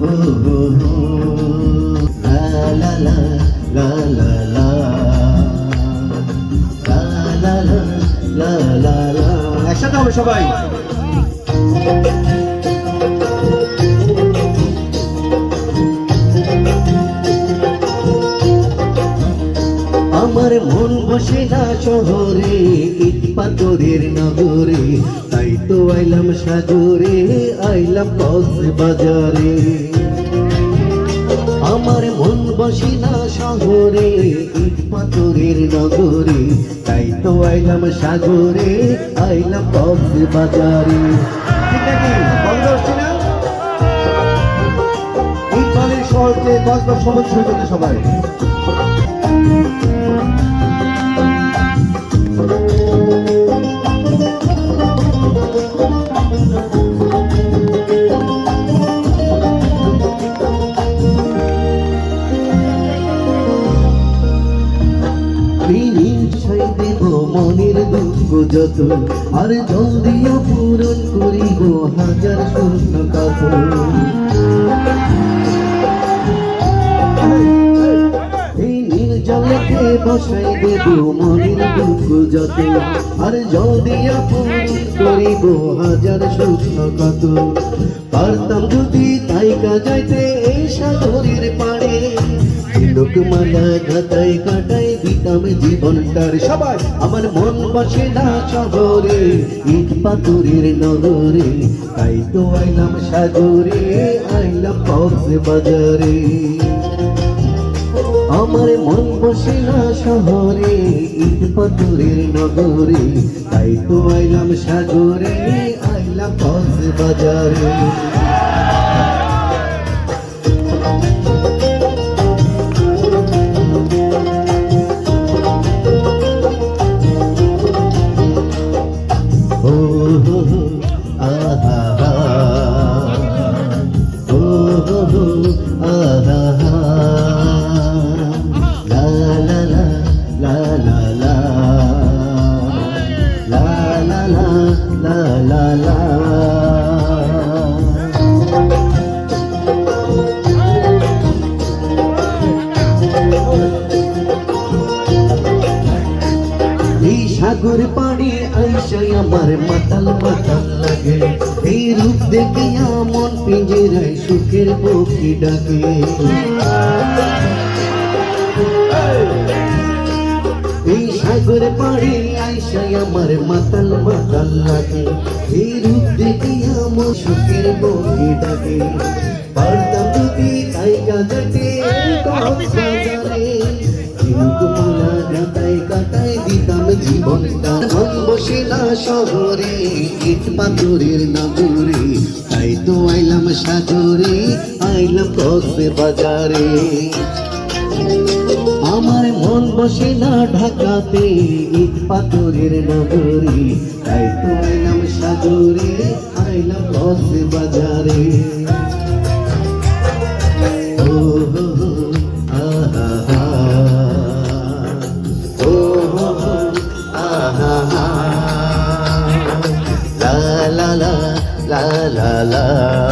লা লা লা লা লা লা লা লা লা লা। একসাথে হবে সবাই। আমার মন বসে না শহরে, ইট পাথরের নগরে, তাই তো আইলাম সাগরে, আইলাম কক্সবাজারে। আমার মন বসে না শহরে, ইট পাথরের নগরে, তাই তো আইলাম সাগরে, আইলাম কক্সবাজারে। ঠিক আছে, বন্ধ হচ্ছে না? এই বাড়ির শহরকে 10 সবুজ হয়ে সবাই। মনের দুঃখ যত, আর জলদিও পূরণ করিব হাজার স্বপ্ন কত। এই নীল জলেতে বসাই দেব মনের দুঃখ যত, আর জলদিও পূরণ করিব হাজার স্বপ্ন কত। পারতাম যদি তাইকা যাইতে এই সাগরের পাড়ে, লোকমালা গাতায় কাটায় দিতাম জীবনটার। সবাই আমার মন বসে না শহরে, ইট পাথরের নগরে, তাই তো আইলাম সাগরে, আইলাম কক্সবাজারে। আমার মন বসে না শহরে, ইট পাথরের নগরে, তাই তো আইলাম সাগরে, আইলাম কক্সবাজারে। সাগর পানি আইসাই আমার মাতাল মাতাল লাগে, এই রূপ দেখিয়া মন পিঞ্জরায় সুখের পক্ষী ডাকে। এই সাগর পানি আইসাই আমার মাতাল মাতাল লাগে, এই রূপ দেখিয়া মন সুখের পক্ষী ডাকে। পারতাম যদি তাই কাজাতে কক্সবাজারে, লোকমালা গাতায় কাটায় দিতাম জীবনটা। মন বসে না শহরে, ইট পাথরের নগরে, তাই তো আইলাম সাগরে, আইলাম কক্সবাজারে। আমার মন বসে না ঢাকাতে, ইট পাথরের নগরে, তাই তো আইলাম সাগরে, আইলাম কক্সবাজারে। ও হো হো আহা হা, ও হো হো আহা হা, লা লা লা লা লা লা।